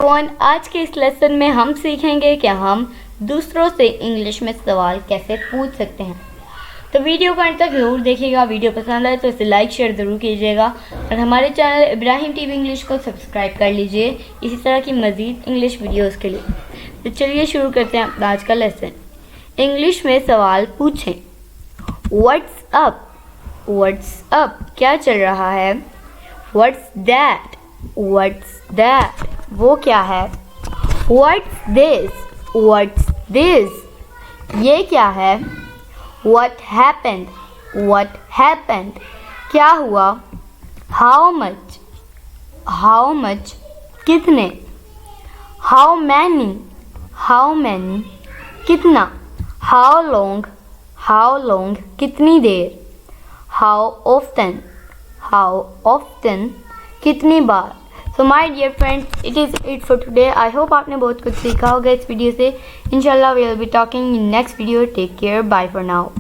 आज के इस लेसन में हम सीखेंगे कि हम दूसरों से इंग्लिश में सवाल कैसे पूछ सकते हैं। तो वीडियो को अंत तक जरूर देखिएगा। वीडियो पसंद आए तो इसे लाइक शेयर ज़रूर कीजिएगा और हमारे चैनल इब्राहिम टीवी इंग्लिश को सब्सक्राइब कर लीजिए इसी तरह की मज़ीद इंग्लिश वीडियोस के लिए। तो चलिए शुरू करते हैं अपना आज का लेसन। इंग्लिश में सवाल पूछें। व्हाट्स अप, व्हाट्स अप, क्या चल रहा है। व्हाट्स दैट, व्हाट्स दैट, वो क्या है। व्हाट्स दिस, व्हाट्स दिस, ये क्या है। व्हाट हैपेंड, व्हाट हैपेंड, क्या हुआ। हाउ मच, हाउ मच, कितने। हाउ मैनी, हाउ मैनी, कितना। हाउ लॉन्ग, कितनी देर। हाउ ऑफ्टन, कितनी बार। So my dear friends, it is it for today. I hope आपने बहुत कुछ सीखा होगा इस वीडियो से। इंशाल्लाह we will be talking in next video. Take care, bye for now.